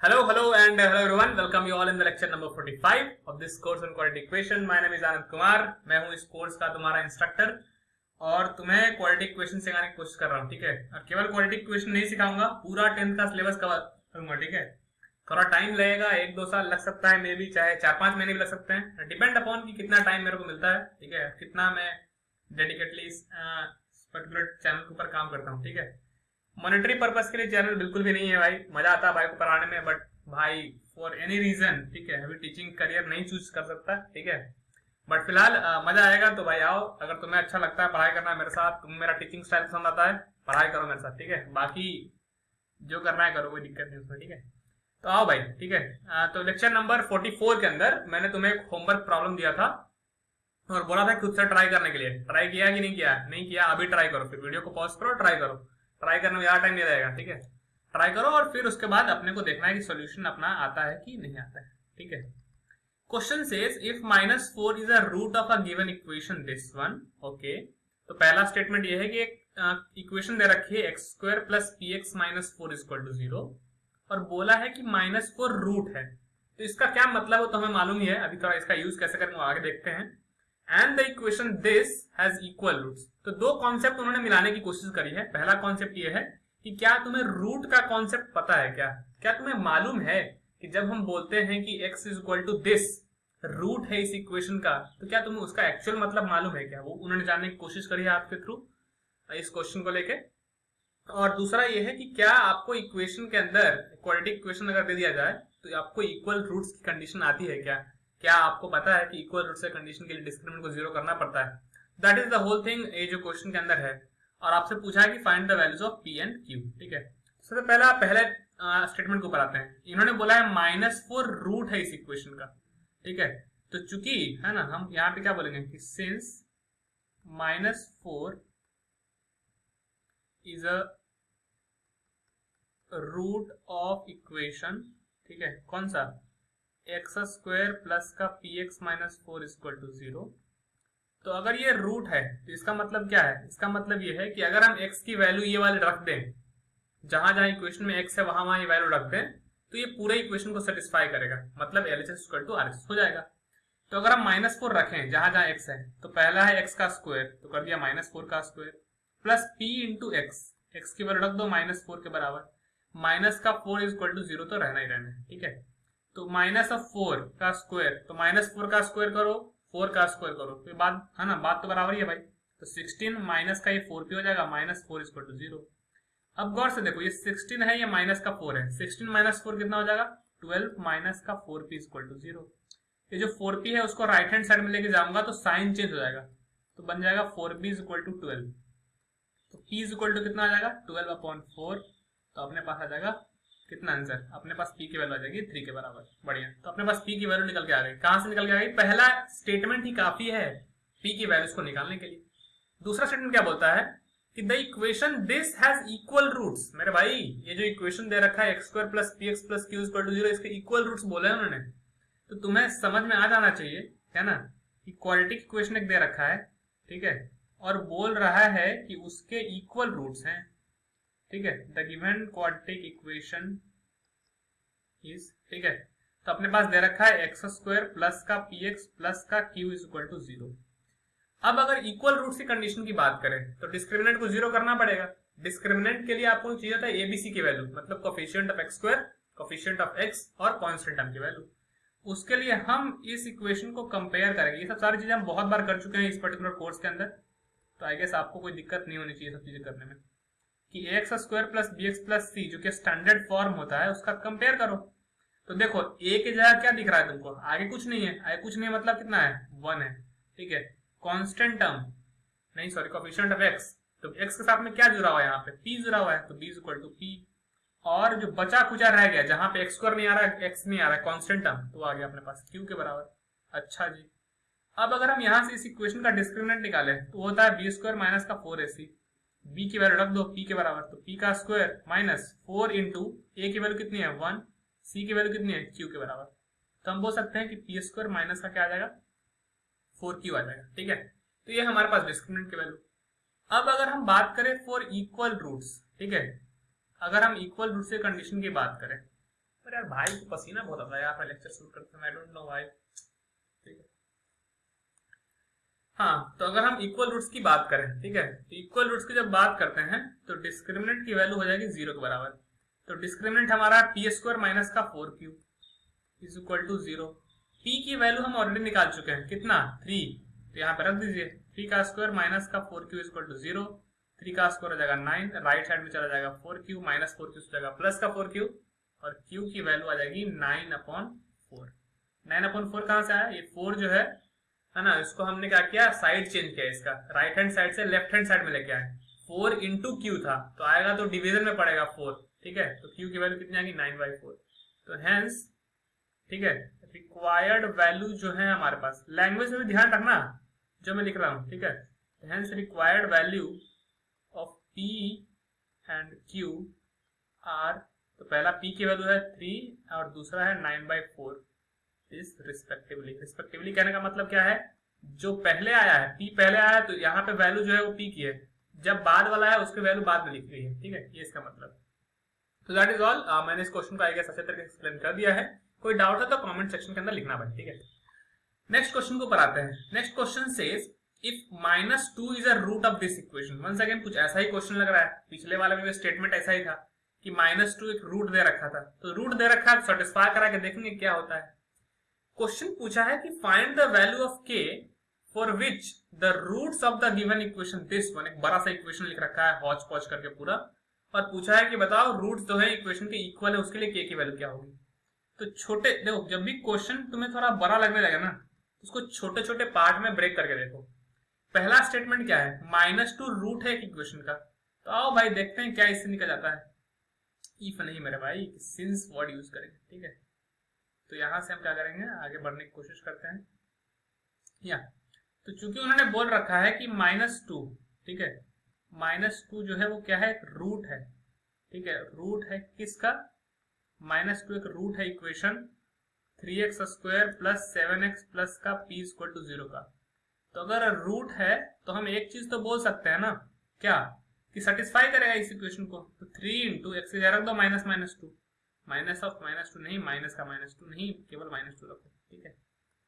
Hello and hello everyone. Welcome you all in the lecture number 45 of this course on quadratic equation. My name is Anand Kumar. मैं हूँ इस course का तुम्हारा instructor और तुम्हें quadratic equation सिखाने की कोशिश कर रहा हूँ, ठीक है। और केवल क्वाड्रेटिक इक्वेशन नहीं सिखाऊंगा, पूरा 10th का सिलेबस कवर करूंगा, ठीक है। थोड़ा टाइम लगेगा, 1-2 साल लग सकता है, मे बी चाहे 4-5 महीने भी लग सकते हैं, डिपेंड अपॉन कि कितना टाइम मेरे को मिलता है, ठीक है, कितना मैं डेडिकेटली इस पर्टिकुलर चैनल के ऊपर काम करता हूँ, ठीक है। मॉनिटरी पर्पस के लिए चैनल बिल्कुल भी नहीं है भाई, मजा आता है भाई को पढ़ाने में, बट भाई फॉर एनी रीजन, ठीक है, अभी टीचिंग करियर नहीं चूज कर सकता, ठीक है। बट फिलहाल मजा आएगा तो भाई आओ, अगर तुम्हें अच्छा लगता है पढ़ाई करना मेरे साथ, तुम मेरा टीचिंग स्टाइल पसंद आता है, पढ़ाई करो मेरे साथ, ठीक है। बाकी जो करना है करो, कोई दिक्कत नहीं उसमें, ठीक है। तो आओ भाई, ठीक है। तो लेक्चर नंबर 44 के अंदर मैंने तुम्हें एक होमवर्क प्रॉब्लम दिया था और बोला था खुद से ट्राई करने के लिए। ट्राई किया कि नहीं किया? नहीं किया, अभी ट्राई करो, फिर वीडियो को पॉज करो, ट्राई करो। ट्राई करने में ज्यादा टाइम नहीं रहेगा, ठीक है। ट्राई करो और फिर उसके बाद अपने को देखना है कि सॉल्यूशन अपना आता है कि नहीं आता है, ठीक है। Question says if -4 is a root of a given equation this one, okay. तो पहला स्टेटमेंट ये है कि एक इक्वेशन दे रखी है x² + px - 4 = 0 और बोला है कि -4 रूट है। तो इसका क्या मतलब है तो हमें मालूम ही है, अभी थोड़ा इसका यूज कैसे करेंगे आगे देखते हैं। And the equation this has equal roots. तो दो कॉन्सेप्ट उन्होंने मिलाने की कोशिश करी है। पहला कॉन्सेप्ट ये है कि क्या तुम्हें रूट का कॉन्सेप्ट पता है, क्या तुम्हें मालूम है कि जब हम बोलते हैं कि x = दिस रूट है इस इक्वेशन का, तो क्या तुम्हें उसका एक्चुअल मतलब मालूम है क्या? वो उन्होंने जानने की कोशिश करी है आपके थ्रू इस क्वेश्चन को लेके। और दूसरा ये है कि क्या आपको इक्वेशन के अंदर क्वाड्रेटिक इक्वेशन अगर दे दिया जाए तो आपको इक्वल रूट्स की कंडीशन आती है क्या? क्या आपको पता है कि इक्वल रूट से कंडीशन के लिए डिस्क्रिमिनेंट को 0 करना पड़ता है? That is the whole thing ये जो क्वेश्चन के अंदर है। और आपसे पूछा है कि find the values of P and Q, ठीक है। सबसे पहले स्टेटमेंट को ऊपर आते हैं। इन्होंने बोला है -4 रूट है इस इक्वेशन का, ठीक है। तो चूंकि है ना, हम यहाँ पे क्या बोलेंगे कि since -4 is a root of equation, ठीक है, कौन सा? x² प्लस का px - 4 = 0। तो अगर ये रूट है तो इसका मतलब क्या है? इसका मतलब ये है कि अगर हम x की वैल्यू ये वाली रख दें, जहां जहां इक्वेशन में x है वहां वहां ये वैल्यू रख दें, तो ये पूरे इक्वेशन को सेटिस्फाई करेगा, मतलब LHS = RHS हो जाएगा। तो अगर हम -4 रखें जहां जहां x है, तो पहला है x का स्क्वायर, तो कर दिया -4 का स्क्वायर, प्लस p × x की वैल्यू रख दो -4 के बराबर, माइनस का 4 = 0 तो रहना ही रहना है, ठीक है। तो -4 का स्क्वायर, तो -4 का स्क्वायर करो, 4 का स्क्वायर करो, तो बात है ना, बात तो बराबर ही है भाई। तो 16 माइनस का ये 4p हो जाएगा, -4 = 0। अब गौर से देखो, ये 16 है, ये माइनस का 4 है, 16 - 4 कितना हो जाएगा? 12 माइनस का 4p = 0। ये जो 4p है उसको राइट हैंड साइड में लेके जाऊंगा तो साइन चेंज हो जाएगा, तो बन जाएगा 4p = 12। तो p = कितना आ जाएगा? 12/4। तो अपने पास आ जाएगा कितना आंसर? अपने पास p की वैल्यू आ जाएगी 3 के बराबर। बढ़िया, तो अपने पास p की वैल्यू निकल के आ गई। कहां से निकल के आ गई? पहला स्टेटमेंट ही काफी है p की वैल्यूज को निकालने के लिए। दूसरा स्टेटमेंट क्या बोलता है कि the equation this has equal roots. मेरे भाई, ये जो इक्वेशन दे रखा है x² + px + q = 0, इसके इक्वल रूट्स बोले हैं उन्होंने। तो तुम्हें समझ में आ जाना चाहिए, है ना, कि क्वाड्रेटिक इक्वेशन एक दे रखा है, ठीक है, और बोल रहा है कि उसके इक्वल रूट्स हैं, ठीक है। The given quadratic equation is, ठीक है। तो अपने पास दे रखा है x² प्लस का px प्लस का q = 0। अब अगर इक्वल रूट्स की कंडीशन की बात करें तो डिस्क्रिमिनेंट को 0 करना पड़ेगा। डिस्क्रिमिनेंट के लिए आपको चाहिए था abc की वैल्यू, मतलब coefficient of x², coefficient of x और कांस्टेंट टर्म की वैल्यू। उसके लिए हम इस इक्वेशन को कंपेयर करेंगे। ये सब सारी चीजें हम बहुत बार कर चुके हैं इस पर्टिकुलर कोर्स के अंदर, तो आई गेस आपको कोई दिक्कत नहीं होनी चाहिए सब चीजें करने में। कि x² + bx + c जो कि स्टैंडर्ड फॉर्म होता है उसका कंपेयर करो। तो देखो a की जगह क्या दिख रहा है तुमको? आगे कुछ नहीं है, आगे कुछ नहीं है मतलब कितना है? 1 है, ठीक है। कांस्टेंट टर्म नहीं, सॉरी, कोफिशिएंट ऑफ x, तो x के साथ में क्या जुड़ा हुआ है? यहाँ पे p जुड़ा हुआ है, तो b = p। और जो बचा कुचा रह गया, जहां पे x² नहीं आ रहा है, x नहीं आ रहा है, कांस्टेंट टर्म, तो आ गया अपने पास q के बराबर। अच्छा जी, अब अगर हम यहां से इस इक्वेशन का डिस्क्रिमिनेंट निकाले तो होता है b² - का 4ac। b की वैल्यू रख दो p के बराबर, तो p का स्क्वायर -4 × a की वैल्यू कितनी है? 1, c की वैल्यू कितनी है? q के बराबर। तो हम बोल सकते हैं कि p² माइनस का क्या आ जाएगा? 4q आ जाएगा, ठीक है। तो ये हमारे पास डिस्क्रिमिनेंट की वैल्यू। अब अगर हम बात करें फॉर इक्वल रूट्स, ठीक है, अगर हम इक्वल रूट्स के कंडीशन की बात करें, अरे यार भाई पसीना बहुत आता है यहाँ पर लेक्चर शूट करते हैं, आई डोंट नो भाई। ठीक है, हाँ तो अगर हम इक्वल रूट्स की बात करें, ठीक है, तो इक्वल रूट्स की जब बात करते हैं तो डिस्क्रिमिनेंट की वैल्यू हो जाएगी 0 के बराबर। तो डिस्क्रिमिनेंट हमारा पी स्क्वायर माइनस का 4q is equal to 0। P की वैल्यू हम ऑलरेडी निकाल चुके हैं, कितना 3, तो यहाँ पे रख दीजिए 3 का स्क्वायर माइनस का 4q इज इक्वल टू 0। 3 का स्क्वायर हो जाएगा 9, राइट साइड में चला जाएगा 4q, माइनस 4q हो जाएगा प्लस का 4q, और q की वैल्यू आ जाएगी 9/4। 9/4 कहाँ से आया, ये 4 जो है ना, इसको हमने क्या किया, साइड चेंज किया, इसका राइट हैंड साइड से लेफ्ट हैंड साइड में लेके आए। 4 इंटू क्यू था तो आएगा तो डिवीजन में पड़ेगा 4, ठीक है, तो क्यू की वैल्यू कितनी आएगी 9/4। तो हेंस, ठीक है, रिक्वायर्ड वैल्यू जो है हमारे पास, लैंग्वेज में भी ध्यान रखना जो मैं लिख रहा हूं, ठीक है, hence required value of P and Q R, तो पहला पी की वैल्यू है 3 और दूसरा है 9/4 इस रिस्पेक्टिवली। रिस्पेक्टिवली कहने का मतलब क्या है, जो पहले आया है पी पहले आया है तो यहाँ पे वैल्यू जो है वो पी की है, जब बाद वाला है उसकी वैल्यू बाद में लिखी गई है, ठीक है, ये इसका मतलब। तो दैट इज ऑल, मैंने इस क्वेश्चन को आई गेस अच्छे तरीके से एक्सप्लेन कर दिया है। कोई डाउट है तो कमेंट सेक्शन के अंदर लिखना भाई, ठीक है। नेक्स्ट क्वेश्चन को पढ़ाते हैं। Next question says if -2 is a root of this equation. Once again कुछ ऐसा ही क्वेश्चन लग रहा है, पिछले वाले में भी स्टेटमेंट ऐसा ही था कि -2 एक रूट दे रखा था, तो रूट दे रखा है, सेटिस्फाई करा के देखेंगे क्या होता है। क्वेश्चन पूछा है कि find the value of k for which the roots of the given equation, this one, एक बड़ा सा इक्वेशन लिख रखा है हौच पौच करके पूरा, और पूछा है कि बताओ रूट्स जो है इक्वेशन के इक्वल है, उसके लिए k की वैल्यू क्या होगी। तो छोटे देखो, जब भी क्वेश्चन तुम्हें थोड़ा बड़ा लगने लगे ना, उसको छोटे छोटे पार्ट में ब्रेक करके देखो। पहला स्टेटमेंट क्या है, -2 रूट है एक इक्वेशन का, तो आओ भाई देखते हैं क्या इससे निकल जाता है। इफ नहीं मेरे भाई, सिंस वर्ड यूज करेंगे, ठीक है। तो यहां से हम क्या करेंगे, आगे बढ़ने की कोशिश करते हैं। या तो चूंकि उन्होंने बोल रखा है कि -2, ठीक है, -2 जो है वो क्या है, रूट है, ठीक है, रूट है किसका, -2 एक रूट है equation 3x² plus 7x plus का p इक्वल टू 0 का। तो अगर रूट है तो हम एक चीज तो बोल सकते हैं ना, क्या, कि सेटिस्फाई करेगा इस इक्वेशन को। तो 3 इंटू एक्स रख दो -2, माइनस ऑफ -2 नहीं, माइनस का -2 नहीं, केवल -2 रखो, ठीक है,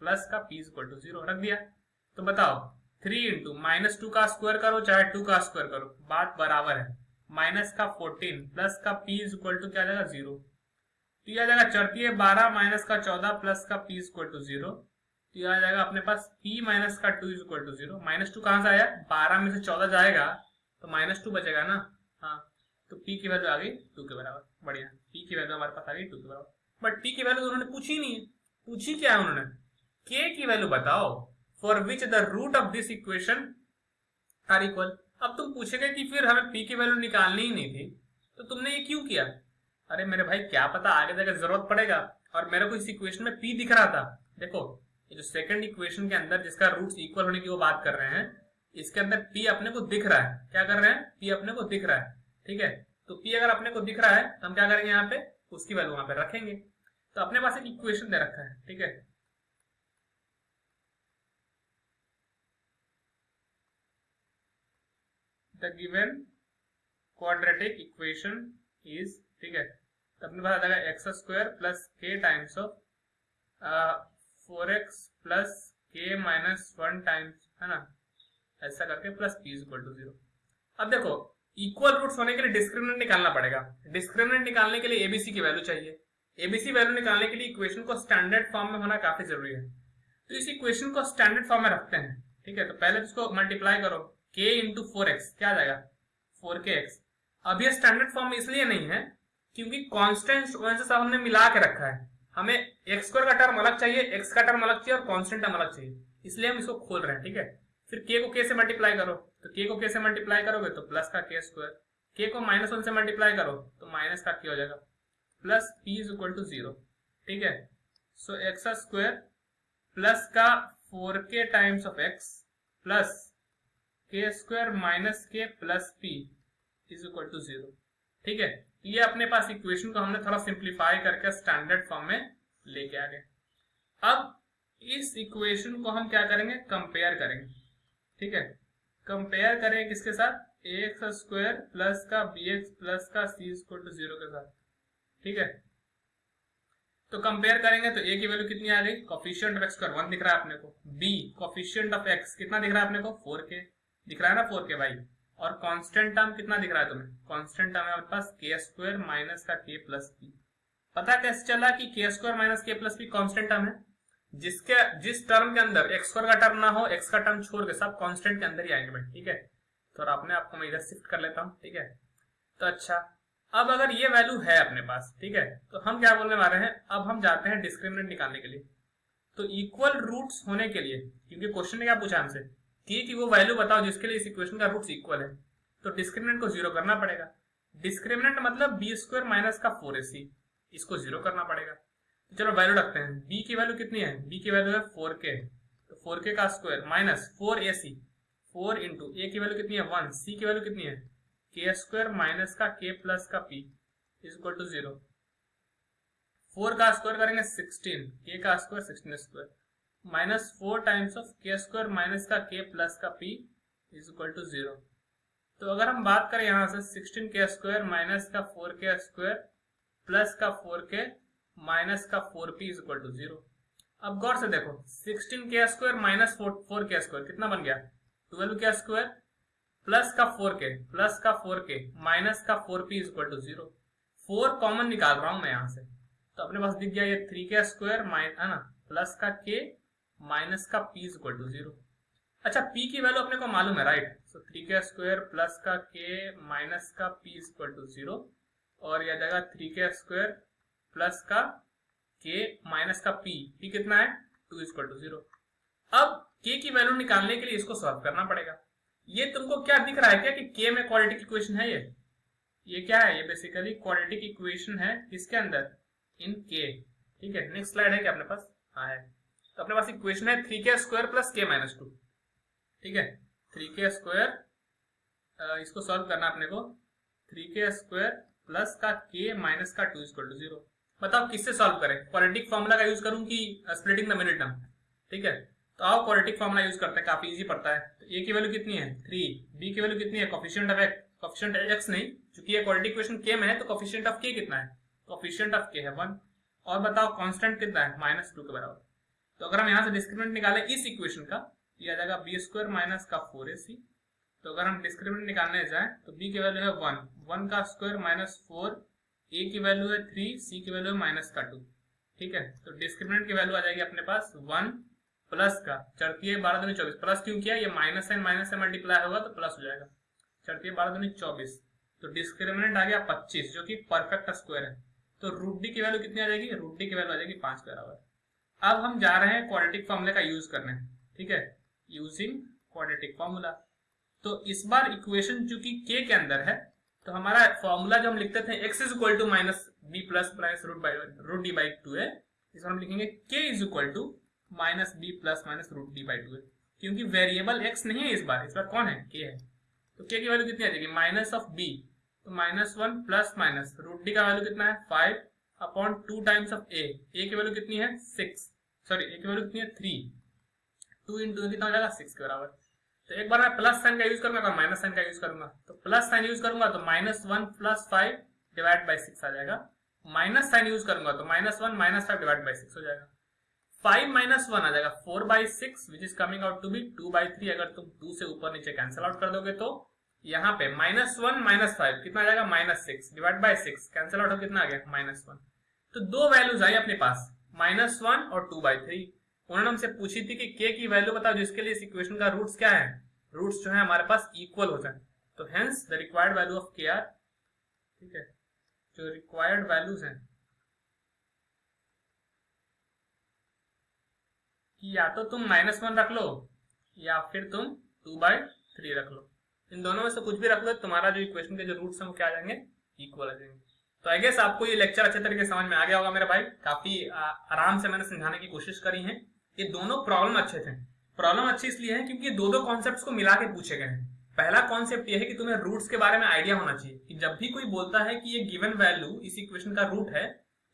प्लस का p इक्वल टू 0 रख दिया। तो बताओ 3 इंटू -2 का स्क्वायर करो चाहे 2 का स्क्वायर करो, बात बराबर है। माइनस का 14 प्लस का p इक्वल टू क्या आ जाएगा 0, तो यह आ जाएगा चढ़ती है 12 माइनस का 14 प्लस का p इक्वल टू 0, तो यह आ जाएगा अपने पास p माइनस का 2 इक्वल टू 0। -2 कहां से आया, 12 में से 14 जाएगा तो -2 बचेगा ना, हाँ, तो p की वैल्यू आ गई 2 के बराबर। बढ़िया, p की वैल्यू हमारे पास आ गई 2 के बराबर। बट p की वैल्यू तो उन्होंने पूछी नहीं है, पूछी क्या है उन्होंने, k की वैल्यू बताओ for which the root of this equation are equal. अब तुम पूछेगे कि फिर हमें p की वैल्यू निकालनी ही नहीं थी तो तुमने ये क्यों किया। अरे मेरे भाई क्या पता आगे जाकर जरूरत पड़ेगा, और मेरे को इस इक्वेशन में p दिख रहा था। देखो ये जो सेकंड इक्वेशन के अंदर जिसका रूट्स इक्वल होने की वो बात कर रहे हैं, इसके अंदर p अपने को दिख रहा है। क्या कर रहे हैं, p अपने को दिख रहा है, ठीक है। तो p अगर अपने को दिख रहा है तो हम क्या करेंगे, यहाँ पे उसकी वैल्यू वहां पे रखेंगे। तो अपने पास एक इक्वेशन दे रखा है, ठीक है, the given quadratic equation is, ठीक है, तो अपने पास आ जाएगा x² plus k times of 4x plus k minus 1 times, है ना, ऐसा करके प्लस p इक्वल टू 0। अब देखो इक्वल रूट्स होने के लिए डिस्क्रिमिनेंट निकालना पड़ेगा। डिस्क्रिमिनेंट निकालने के लिए एबीसी की वैल्यू चाहिए। एबीसी वैल्यू निकालने के लिए इक्वेशन को स्टैंडर्ड फॉर्म में होना काफी जरूरी है। तो इस इक्वेशन को स्टैंडर्ड फॉर्म में रखते हैं, ठीक है। तो पहले इसको मल्टीप्लाई करो, k इंटू 4x क्या आ जाएगा 4kx। अब ये स्टैंडर्ड फॉर्म इसलिए नहीं है क्योंकि कांस्टेंट से सब हमने मिला के रखा है। हमें x² का टर्म अलग चाहिए, x का टर्म अलग चाहिए और कांस्टेंट टर्म अलग चाहिए, इसलिए हम इसको खोल रहे हैं, ठीक है। फिर k को k से मल्टीप्लाई करो, तो k को k से मल्टीप्लाई करोगे तो प्लस का k², k को -1 से मल्टीप्लाई करो तो माइनस का k हो जाएगा, प्लस p इक्वल टू 0, ठीक है। सो x² प्लस का 4k times of x plus k² minus k plus p is equal to 0, ठीक है। ये अपने पास इक्वेशन को हमने थोड़ा सिंप्लीफाई करके स्टैंडर्ड फॉर्म में लेके आ गए। अब इस इक्वेशन को हम क्या करेंगे, कंपेयर करेंगे, ठीक है। कंपेयर करें किसके साथ, ax² प्लस का bx प्लस का c इक्वल टू 0 के साथ, ठीक है। तो कंपेयर करेंगे तो a की वैल्यू कितनी आ गई, कोफिशिएंट ऑफ x स्क्वायर 1 दिख रहा है अपने को, b कोफिशिएंट ऑफ x कितना दिख रहा है अपने को 4k दिख रहा है ना 4k भाई, और कांस्टेंट टर्म कितना दिख रहा है तुम्हें, कांस्टेंट टर्म है हमारे पास k स्क्वायर माइनस का k प्लस p। पता कैसे चला कि k square minus k plus p constant term है, जिस टर्म के अंदर x स्क्वायर का टर्म ना हो, x का टर्म छोड़ के सब कांस्टेंट के अंदर ही आएंगे भाई, ठीक है। तो आपने आपको मैं इधर शिफ्ट कर लेता हूँ, ठीक है। तो अच्छा, अब अगर ये वैल्यू है अपने पास, ठीक है, तो हम क्या बोलने वाले हैं, अब हम जाते हैं डिस्क्रिमिनेंट निकालने के लिए। तो इक्वल रूट्स होने के लिए, क्योंकि क्वेश्चन ने क्या पूछा हमसे कि वो वैल्यू बताओ जिसके लिए इस इक्वेशन का रूट्स इक्वल है, तो डिस्क्रिमिनेंट को जीरो करना पड़ेगा। डिस्क्रिमिनेंट मतलब बी स्क्वायर माइनस का 4ac, इसको जीरो करना पड़ेगा। तो चलो वैल्यू रखते हैं, b की वैल्यू कितनी है, b की वैल्यू है 4k, तो 4k का square minus 4ac, 4 into a की वैल्यू कितनी है 1, c की वैल्यू कितनी है k स्क्वायर माइनस का k प्लस का p इज इक्वल टू 0। 4 का स्क्वायर करेंगे 16, k का square 16 square minus 4 times of k square minus का k प्लस का p इज इक्वल टू 0। तो अगर हम बात करें यहाँ से 16k स्क्वायर माइनस का 4k स्क्वायर प्लस का 4k माइनस का 4p इज इक्वल टू 0। अब गौर से देखो 16k square minus 4k square कितना बन गया 12k स्क्वायर प्लस का 4k माइनस का 4p is equal to 0। 4 common निकाल रहा हूं मैं यहां से, तो अपने पास दिख गया ये 3k स्क्वायर है ना प्लस का k माइनस का p इज इक्वल टू 0। अच्छा, p की वैल्यू अपने को मालूम है राइट, सो 3k स्क्वायर प्लस का k माइनस का p इज इक्वल टू 0, और यह जाएगा 3k स्क्वायर प्लस का k माइनस का p कितना है 2 इज इक्वल टू 0। अब k की वैल्यू निकालने के लिए इसको सॉल्व करना पड़ेगा। ये तुमको क्या दिख रहा है क्या कि k में क्वाड्रेटिक इक्वेशन है, ये क्या है, ये बेसिकली क्वाड्रेटिक इक्वेशन है किसके अंदर, इन k, ठीक है। नेक्स्ट स्लाइड है क्या अपने पास, हाँ है। तो अपने पास इक्वेशन है 3k square plus k minus 2, ठीक है। 3k स्क्वायर इसको सॉल्व करना अपने को, 3k स्क्वायर प्लस का k माइनस का 2 इक्वल टू 0। बताओ किससे सॉल्व करें, क्वाड्रेटिक फॉर्मूला का यूज करूं कि स्प्लिटिंग द मिडिल टर्म, ठीक है। तो आओ क्वाड्रेटिक फॉर्मूला यूज करते हैं, काफी इजी पड़ता है। तो a की वैल्यू कितनी है 3, b की वैल्यू कितनी है coefficient of x, coefficient x नहीं, क्योंकि ये क्वाड्रेटिक इक्वेशन k में है तो कोफिशिएंट ऑफ k कितना है, कोफिशिएंट ऑफ k है 1, और बताओ कांस्टेंट कितना है -2 के बराबर। तो अगर हम यहाँ से डिस्क्रिमिनेंट निकालें इस इक्वेशन का, ये आ जाएगा b स्क्वायर माइनस का 4ac। तो अगर हम डिस्क्रिमिनेंट निकालने जाए तो b की वैल्यू है 1 का स्क्वायर माइनस 4, a की वैल्यू है 3, c की वैल्यू है माइनस का 2, ठीक है। तो डिस्क्रिमिनेंट की वैल्यू आ जाएगी अपने पास 1 प्लस का 4 12 दूनी 24, प्लस क्यों किया, ये माइनस से मल्टीप्लाई होगा तो प्लस हो जाएगा, 4 12 दूनी 24। तो डिस्क्रिमिनेंट आ गया 25 जो कि परफेक्ट स्क्वायर है। तो रूट डी की वैल्यू कितनी आ जाएगी, रूट डी की वैल्यू आ जाएगी 5 के बराबर। अब हम जा रहे हैं क्वाड्रेटिक फॉर्मूले का यूज करने, ठीक है, यूजिंग क्वाड्रेटिक फॉर्मूला। तो इस बार इक्वेशन चूंकि k के अंदर है, तो हमारा फॉर्मूला जो हम लिखते थे x is equal to minus b plus minus root D by 2 है, इस बार हम लिखेंगे k is equal to minus b plus minus root D by 2 है, क्योंकि वेरिएबल x नहीं है इस बार कौन है k है। तो k की वैल्यू कितनी आ जाएगी माइनस ऑफ b, तो -1 प्लस माइनस रूट डी का वैल्यू कितना है 5 अपॉन 2 टाइम्स ऑफ a की वैल्यू कितनी है 6, सॉरी a की वैल्यू कितनी है 3, 2 इंटू कितना हो जाएगा 6 के बराबर। तो एक बार मैं प्लस साइन का यूज करूंगा, एक बार माइनस साइन का यूज करूंगा। तो प्लस साइन यूज करूंगा तो -1 प्लस 5 डिवाइड बाई 6 आ जाएगा, माइनस साइन यूज करूंगा तो -1 माइनस 5 डिवाइड बाई 6 हो जाएगा। 5 माइनस 1 आ जाएगा 4 by 6 which is coming out to be 2 by 3। अगर तुम 2 से ऊपर नीचे कैंसिल आउट कर दोगे तो यहाँ पे -1 माइनस 5 कितना आ जाएगा -6 डिवाइड बाई 6, कैंसिल आउट हो कितना आ गया -1। तो दो वैल्यूज आई अपने पास -1 और 2 बाई 3। उन्होंने हमसे पूछी थी कि k की वैल्यू बताओ जिसके लिए इस इक्वेशन का रूट्स क्या है, रूट्स जो है हमारे पास इक्वल हो जाए। तो hence the required value of k are, ठीक है, जो रिक्वायर्ड वैल्यूज हैं कि या तो तुम -1 रख लो या फिर तुम 2/3 रख लो, इन दोनों में से कुछ भी रख लो, तुम्हारा जो इक्वेशन के जो रूट्स हैं वो क्या आ जाएंगे, इक्वल आ जाएंगे। तो आई गेस आपको ये लेक्चर अच्छे तरीके से समझ में आ गया होगा मेरे भाई, काफी आराम से मैंने समझाने की कोशिश करी है। ये दोनों प्रॉब्लम अच्छे थे, प्रॉब्लम अच्छी इसलिए है क्योंकि दो कॉन्सेप्ट्स को मिला के पूछे गए हैं। पहला कॉन्सेप्ट ये है कि तुम्हें रूट्स के बारे में आइडिया होना चाहिए कि जब भी कोई बोलता है कि ये गिवन वैल्यू इस इक्वेशन का रूट है,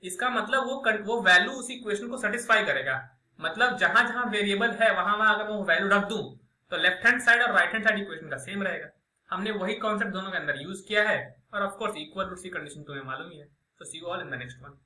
इसका मतलब वो वैल्यू उस इक्वेशन को सेटिस्फाई करेगा। मतलब जहां जहां वेरिएबल है वहां वहां अगर मैं वो वैल्यू रख दूं तो लेफ्ट हैंड साइड और राइट हैंड साइड इक्वेशन का सेम रहेगा। हमने वही कॉन्सेप्ट दोनों के अंदर यूज किया है, और ऑफ कोर्स इक्वल रूट्स की कंडीशन तुम्हें मालूम ही है। So see you all in the next one.